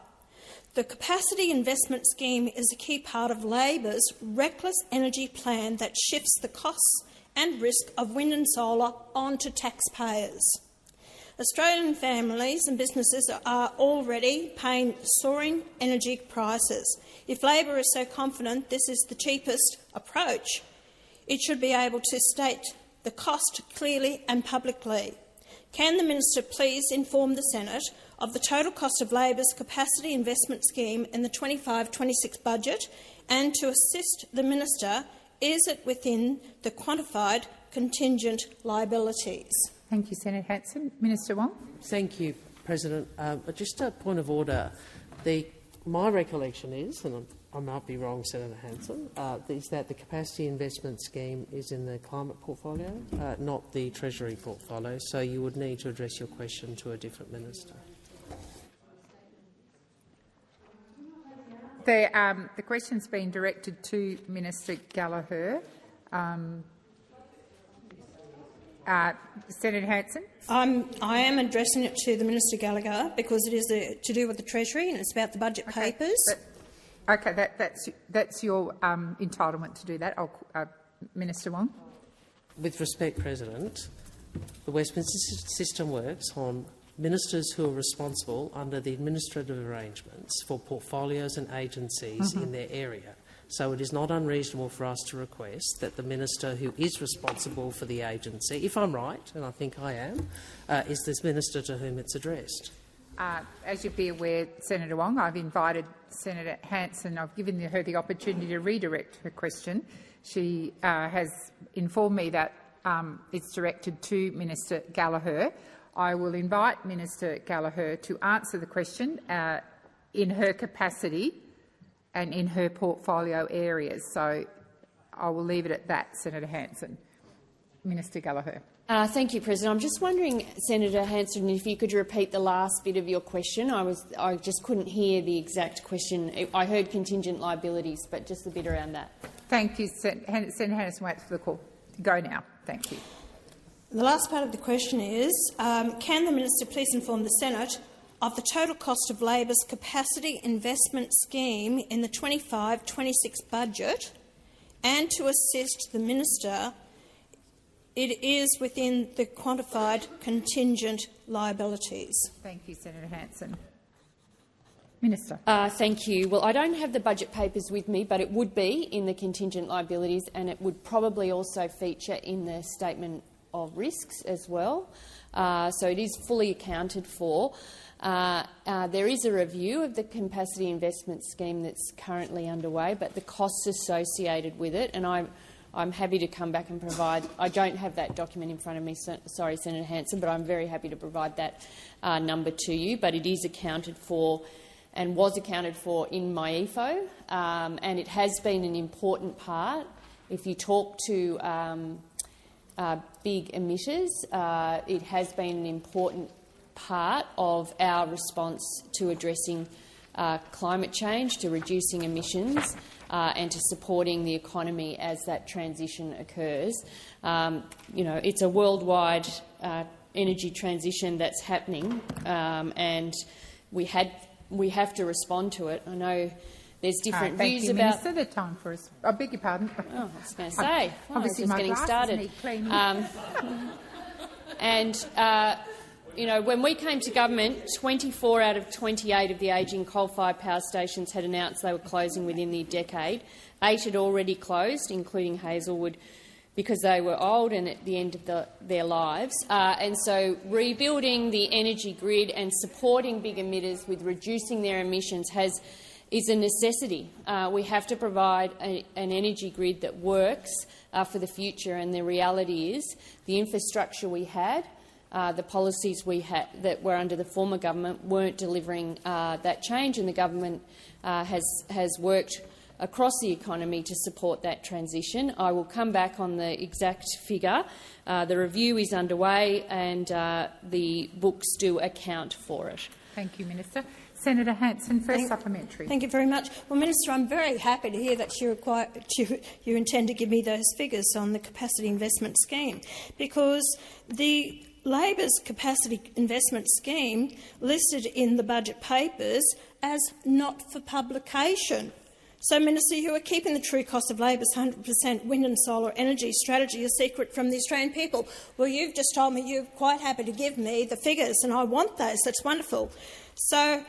The Capacity Investment Scheme is a key part of Labor's reckless energy plan that shifts the costs and risk of wind and solar onto taxpayers. Australian families and businesses are already paying soaring energy prices. If Labor is so confident this is the cheapest approach, it should be able to state the cost clearly and publicly. Can the Minister please inform the Senate of the total cost of Labor's Capacity Investment Scheme in the 25-26 budget, and to assist the Minister, is it within the quantified contingent liabilities?
Thank you, Senator Hanson. Minister Wong.
Thank you, President. Just a point of order. My recollection is, and I might be wrong, Senator Hanson, is that the Capacity Investment Scheme is in the climate portfolio, not the Treasury portfolio, so you would need to address your question to a different minister.
The question's been directed to Minister Gallagher. Senator Hanson.
I am addressing it to the Minister Gallagher because it is to do with the Treasury and it's about the budget papers.
That's your entitlement to do that. Minister Wong.
With respect, President, the Westminster system works on ministers who are responsible under the administrative arrangements for portfolios and agencies in their area. So it is not unreasonable for us to request that the minister who is responsible for the agency, if I'm right, and I think I am, is this minister to whom it's addressed.
As you'd be aware, Senator Wong, I've invited Senator Hanson. I've given her the opportunity to redirect her question. She has informed me that it's directed to Minister Gallagher. I will invite Minister Gallagher to answer the question in her capacity and in her portfolio areas. So I will leave it at that, Senator Hanson. Minister Gallagher.
Thank you, President. I'm just wondering, Senator Hanson, if you could repeat the last bit of your question. I just couldn't hear the exact question. I heard contingent liabilities, but just a bit around that.
Thank you, Senator Hanson. Wait for the call. Go now. Thank you.
The last part of the question is, can the Minister please inform the Senate of the total cost of Labor's Capacity Investment Scheme in the 25-26 budget, and to assist the Minister, it is within the quantified contingent liabilities?
Thank you, Senator Hanson. Minister.
Thank you. Well, I don't have the budget papers with me, but it would be in the contingent liabilities, and it would probably also feature in the statement of risks as well. So it is fully accounted for. There is a review of the Capacity Investment Scheme that's currently underway, but the costs associated with it, and I'm happy to come back and provide. I don't have that document in front of me, sorry, Senator Hanson, but I'm very happy to provide that number to you. But it is accounted for and was accounted for in MyEFO, and it has been an important part. If you talk to big emitters, it has been an important part of our response to addressing climate change, to reducing emissions and to supporting the economy as that transition occurs. It's a worldwide energy transition that's happening, and we have to respond to it. I know there's different views about.
Thank you, Minister. The time for us. I beg your pardon.
Oh, I was going to say, I was just getting started. When we came to government, 24 out of 28 of the ageing coal-fired power stations had announced they were closing within the decade. 8 had already closed, including Hazelwood, because they were old and at the end of their lives. And so rebuilding the energy grid and supporting big emitters with reducing their emissions has is a necessity. We have to provide an energy grid that works for the future, and the reality is the infrastructure we had, the policies we had that were under the former government weren't delivering that change, and the government has worked across the economy to support that transition. I will come back on the exact figure. The review is underway and the books do account for it.
Thank you, Minister. Senator Hanson for a supplementary.
Thank you very much. Well, Minister, I'm very happy to hear that you intend to give me those figures on the capacity investment scheme, because the Labor's capacity investment scheme listed in the budget papers as not for publication. So, Minister, you are keeping the true cost of Labor's 100% wind and solar energy strategy a secret from the Australian people. Well, you've just told me you're quite happy to give me the figures, and I want those. That's wonderful. So,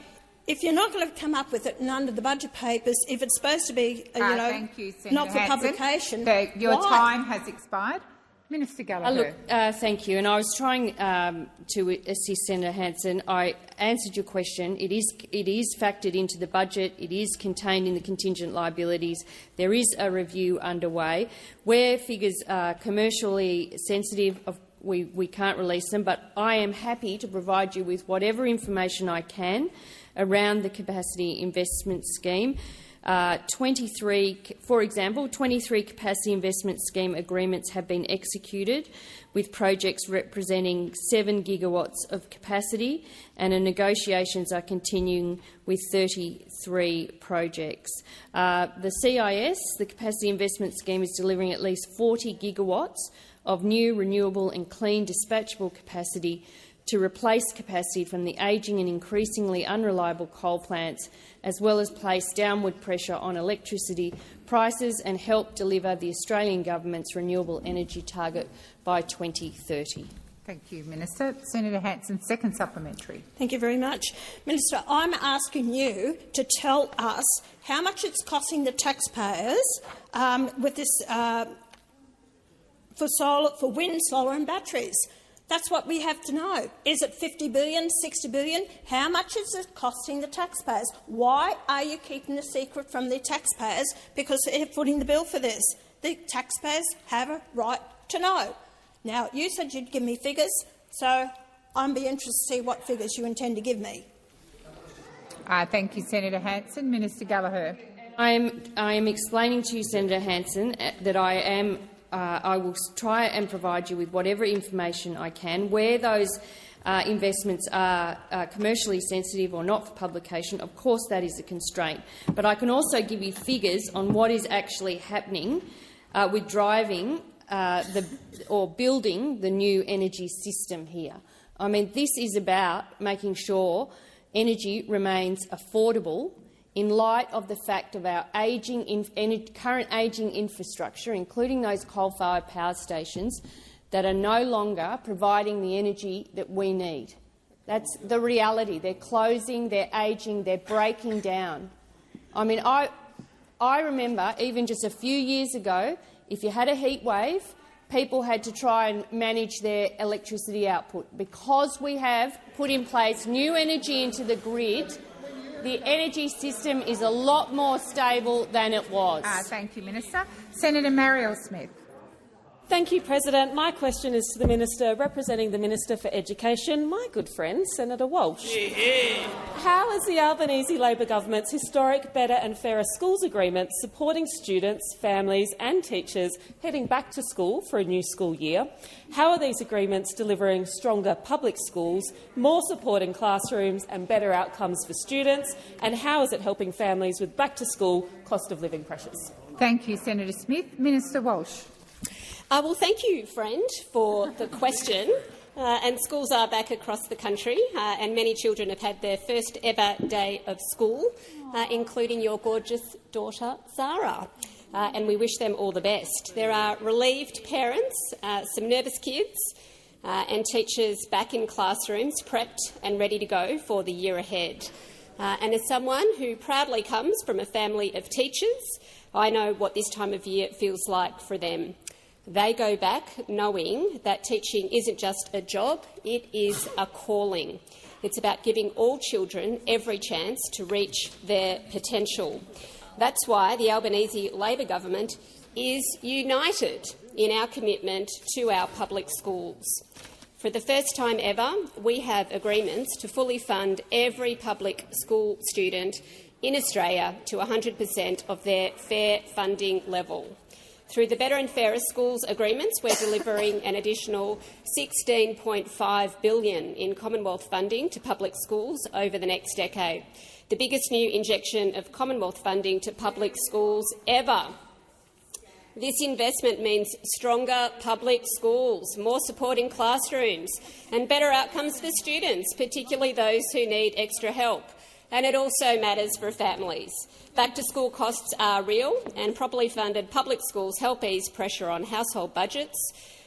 if you're not going to come up with it under the budget papers, if it's supposed to be,
thank you, Senator
not for
Hanson.
publication,
your
why?
Time has expired. Minister Gallagher.
Thank you. And I was trying to assist Senator Hanson. I answered your question. It is factored into the budget. It is contained in the contingent liabilities. There is a review underway. Where figures are commercially sensitive, we can't release them, but I am happy to provide you with whatever information I can around the capacity investment scheme. 23, for example, 23 capacity investment scheme agreements have been executed with projects representing 7 gigawatts of capacity, and negotiations are continuing with 33 projects. The CIS, the Capacity Investment Scheme, is delivering at least 40 gigawatts of new renewable and clean dispatchable capacity to replace capacity from the ageing and increasingly unreliable coal plants, as well as place downward pressure on electricity prices and help deliver the Australian government's renewable energy target by 2030.
Thank you, Minister. Senator Hanson, second supplementary.
Thank you very much. Minister, I'm asking you to tell us how much it's costing the taxpayers with this for wind, solar and batteries. That's what we have to know. Is it 50 billion, 60 billion? How much is it costing the taxpayers? Why are you keeping the secret from the taxpayers? Because they're footing the bill for this. The taxpayers have a right to know. Now, you said you'd give me figures, so I'd be interested to see what figures you intend to give me.
Thank you, Senator Hanson. Minister Gallagher.
I am explaining to you, Senator Hanson, that I will try and provide you with whatever information I can. Where those investments are commercially sensitive or not for publication, of course that is a constraint. But I can also give you figures on what is actually happening with driving or building the new energy system here. I mean, this is about making sure energy remains affordable in light of the fact of our current ageing infrastructure, including those coal-fired power stations, that are no longer providing the energy that we need. That's the reality. They're closing, they're ageing, they're breaking down. I mean, I remember even just a few years ago, if you had a heat wave, people had to try and manage their electricity output. Because we have put in place new energy into the grid, the energy system is a lot more stable than it was.
Thank you, Minister. Senator Marielle Smith.
Thank you, President. My question is to the Minister representing the Minister for Education, my good friend, Senator Walsh. How is the Albanese Labor government's historic Better and Fairer Schools agreement supporting students, families and teachers heading back to school for a new school year? How are these agreements delivering stronger public schools, more support in classrooms and better outcomes for students? And how is it helping families with back-to-school cost of living pressures?
Thank you, Senator Smith. Minister Walsh.
Well, thank you, friend, for the question. And schools are back across the country, and many children have had their first ever day of school, including your gorgeous daughter, Zara. And we wish them all the best. There are relieved parents, some nervous kids, and teachers back in classrooms, prepped and ready to go for the year ahead. And as someone who proudly comes from a family of teachers, I know what this time of year feels like for them. They go back knowing that teaching isn't just a job, it is a calling. It's about giving all children every chance to reach their potential. That's why the Albanese Labor government is united in our commitment to our public schools. For the first time ever, we have agreements to fully fund every public school student in Australia to 100% of their fair funding level. Through the Better and Fairer Schools agreements, we're delivering an additional $16.5 billion in Commonwealth funding to public schools over the next decade, the biggest new injection of Commonwealth funding to public schools ever. This investment means stronger public schools, more support in classrooms and better outcomes for students, particularly those who need extra help. And it also matters for families. Back-to-school costs are real, and properly funded public schools help ease pressure on household budgets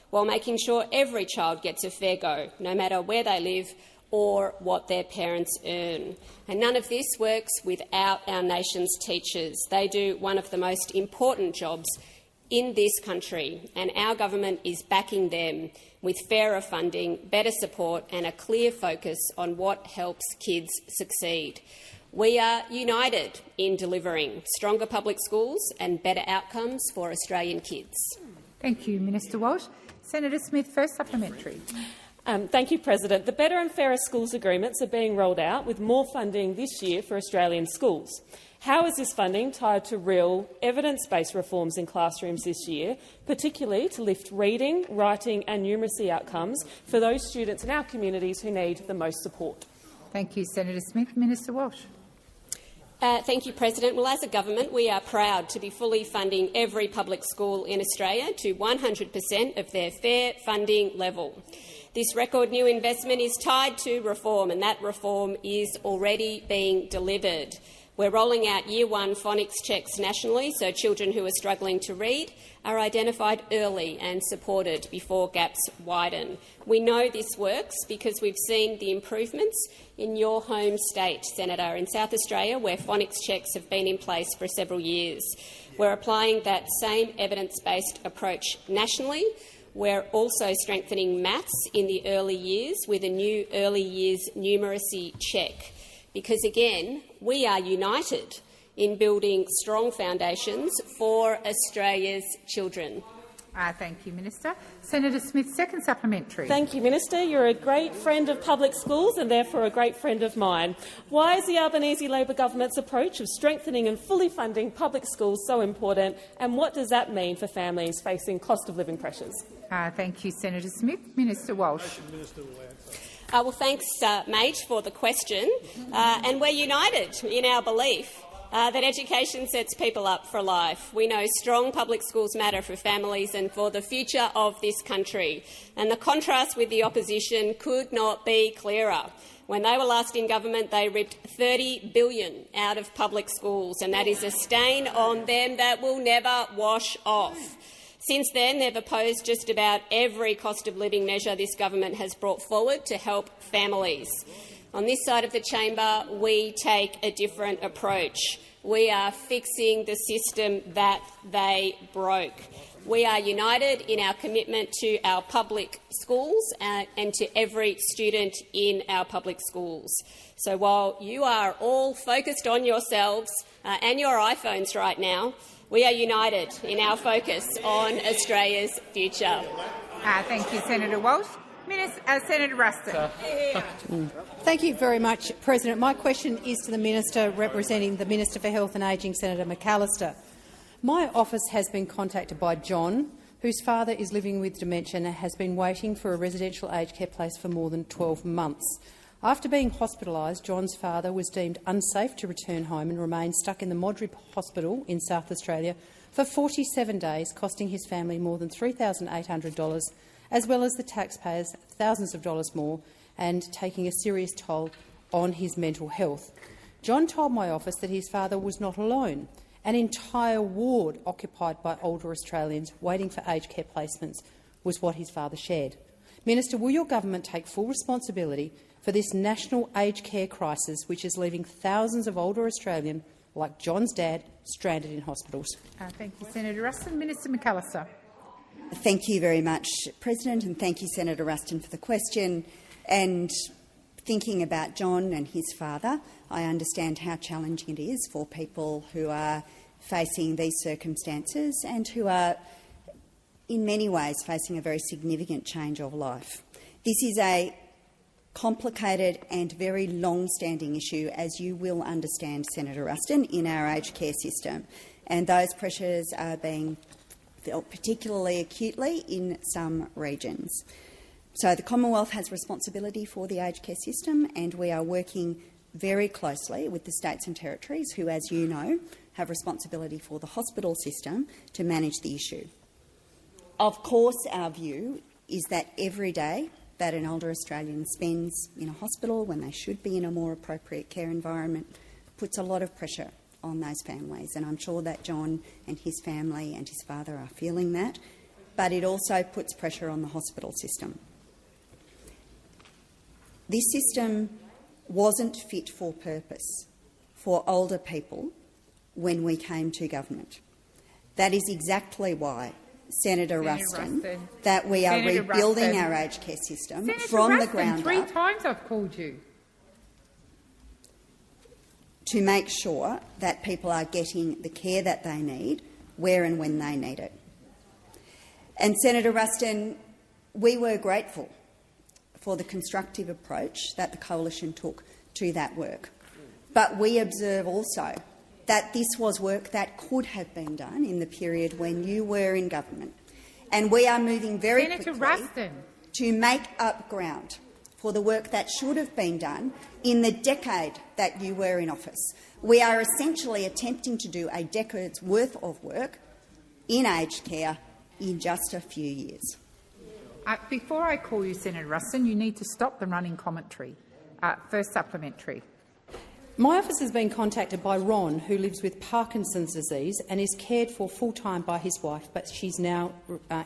while making sure every child gets a fair go, no matter where they live or what their parents earn. And none of this works without our nation's teachers. They do one of the most important jobs in this country, and our government is backing them with fairer funding, better support and a clear focus on what helps kids succeed. We are united in delivering stronger public schools and better outcomes for Australian kids.
Thank you, Minister Walsh. Senator Smith, first supplementary.
Thank you, President. The Better and Fairer Schools agreements are being rolled out with more funding this year for Australian schools. How is this funding tied to real, evidence-based reforms in classrooms this year, particularly to lift reading, writing and numeracy outcomes for those students in our communities who need the most support?
Thank you, Senator Smith. Minister Walsh.
Thank you, President. Well, as a government, we are proud to be fully funding every public school in Australia to 100% of their fair funding level. This record new investment is tied to reform, and that reform is already being delivered. We're rolling out Year 1 phonics checks nationally, so children who are struggling to read are identified early and supported before gaps widen. We know this works because we've seen the improvements in your home state, Senator, in South Australia, where phonics checks have been in place for several years. We're applying that same evidence-based approach nationally. We're also strengthening maths in the early years with a new early years numeracy check, because, again, we are united in building strong foundations for Australia's children.
Thank you, Minister. Senator Smith, second supplementary.
Thank you, Minister. You're a great friend of public schools and therefore a great friend of mine. Why is the Albanese Labor government's approach of strengthening and fully funding public schools so important, and what does that mean for families facing cost of living pressures?
Thank you, Senator Smith. Minister Walsh.
Well, thanks, mate, for the question. And we're united in our belief that education sets people up for life. We know strong public schools matter for families and for the future of this country. And the contrast with the opposition could not be clearer. When they were last in government, they ripped $30 billion out of public schools, and that is a stain on them that will never wash off. Since then, they've opposed just about every cost of living measure this government has brought forward to help families. On this side of the chamber, we take a different approach. We are fixing the system that they broke. We are united in our commitment to our public schools and to every student in our public schools. So while you are all focused on yourselves and your iPhones right now, we are united in our focus on Australia's future.
Thank you, Senator Walsh. Senator Ruston.
Thank you very much, President. My question is to the Minister representing the Minister for Health and Ageing, Senator McAllister. My office has been contacted by John, whose father is living with dementia and has been waiting for a residential aged care place for more than 12 months. After being hospitalised, John's father was deemed unsafe to return home and remained stuck in the Modrib Hospital in South Australia for 47 days, costing his family more than $3,800, as well as the taxpayers thousands of dollars more, and taking a serious toll on his mental health. John told my office that his father was not alone. An entire ward occupied by older Australians waiting for aged care placements was what his father shared. Minister, will your government take full responsibility for this national aged care crisis, which is leaving thousands of older Australians, like John's dad, stranded in hospitals?
Thank you, Senator Ruston. Minister McAllister.
Thank you very much, President, and thank you, Senator Ruston, for the question. And thinking about John and his father, I understand how challenging it is for people who are facing these circumstances and who are, in many ways, facing a very significant change of life. This is a complicated and very long-standing issue, as you will understand, Senator Ruston, in our aged care system, and those pressures are being felt particularly acutely in some regions. So the Commonwealth has responsibility for the aged care system, and we are working very closely with the states and territories who, as you know, have responsibility for the hospital system to manage the issue. Of course, our view is that every day that an older Australian spends in a hospital when they should be in a more appropriate care environment puts a lot of pressure on those families, and I'm sure that John and his family and his father are feeling that, but it also puts pressure on the hospital system. This system wasn't fit for purpose for older people when we came to government. That is exactly why, Senator Ruston, that we are rebuilding our aged care system from the ground up.
3 times I've called you.
To make sure that people are getting the care that they need, where and when they need it. And, Senator Ruston, we were grateful for the constructive approach that the Coalition took to that work. But we observe also that this was work that could have been done in the period when you were in government. And we are moving very quickly to make up ground for the work that should have been done in the decade that you were in office. We are essentially attempting to do a decade's worth of work in aged care in just a few years.
Before I call you, Senator Ruston, you need to stop the running commentary. First supplementary.
My office has been contacted by Ron, who lives with Parkinson's disease and is cared for full-time by his wife, but she's now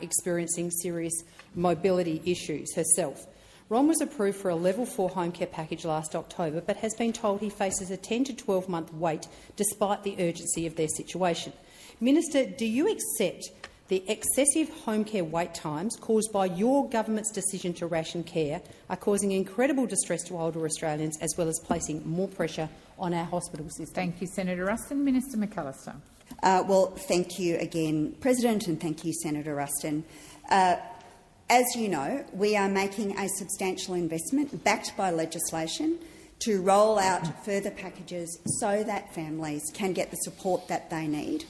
experiencing serious mobility issues herself. Ron was approved for a Level 4 home care package last October, but has been told he faces a 10 to 12-month wait despite the urgency of their situation. Minister, do you accept the excessive home care wait times caused by your government's decision to ration care are causing incredible distress to older Australians, as well as placing more pressure on our hospital system?
Thank you, Senator Ruston. Minister McAllister.
Well, thank you again, President, and thank you, Senator Ruston. As you know, we are making a substantial investment, backed by legislation, to roll out further packages so that families can get the support that they need.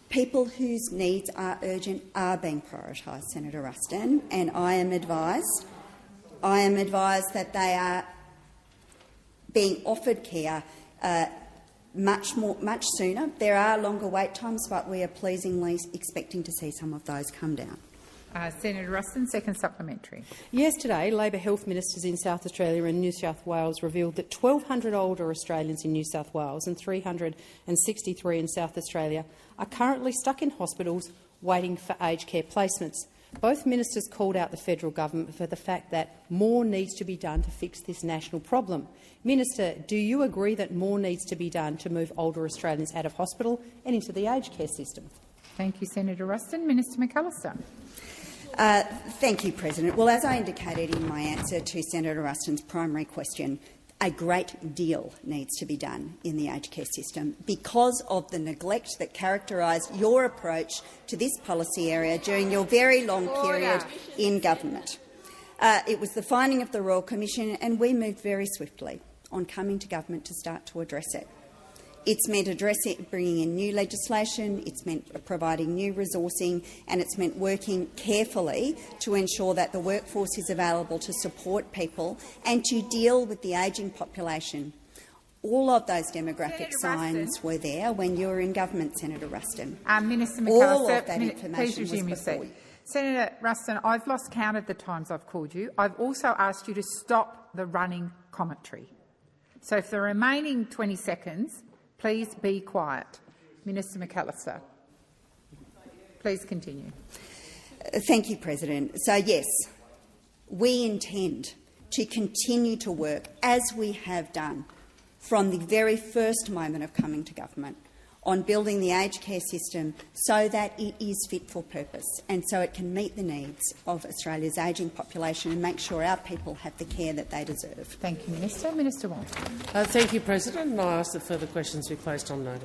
People whose needs are urgent are being prioritised, Senator Ruston, and I am advised that they are being offered care much sooner. There are longer wait times, but we are pleasingly expecting to see some of those come down.
Senator Ruston, second supplementary.
Yesterday, Labor health ministers in South Australia and New South Wales revealed that 1,200 older Australians in New South Wales and 363 in South Australia are currently stuck in hospitals waiting for aged care placements. Both ministers called out the federal government for the fact that more needs to be done to fix this national problem. Minister, do you agree that more needs to be done to move older Australians out of hospital and into the aged care system?
Thank you, Senator Ruston. Minister McAllister.
Thank you, President. Well, as I indicated in my answer to Senator Ruston's primary question, a great deal needs to be done in the aged care system because of the neglect that characterised your approach to this policy area during your very long period in government. It was the finding of the Royal Commission, and we moved very swiftly on coming to government to start to address it. It's meant bringing in new legislation, it's meant providing new resourcing, and it's meant working carefully to ensure that the workforce is available to support people and to deal with the ageing population. All of those demographic signs were there when you were in government, Senator Ruston.
Minister McAllister,
all of that information
please resume your seat. Senator Ruston, I've lost count of the times I've called you. I've also asked you to stop the running commentary. So for the remaining 20 seconds, please be quiet. Minister McAllister, please continue.
Thank you, President. So, yes, we intend to continue to work, as we have done from the very first moment of coming to government, on building the aged care system so that it is fit for purpose and so it can meet the needs of Australia's ageing population and make sure our people have the care that they deserve.
Thank you, Minister. Minister Wong.
Thank you, President. And I ask that further questions be placed on notice.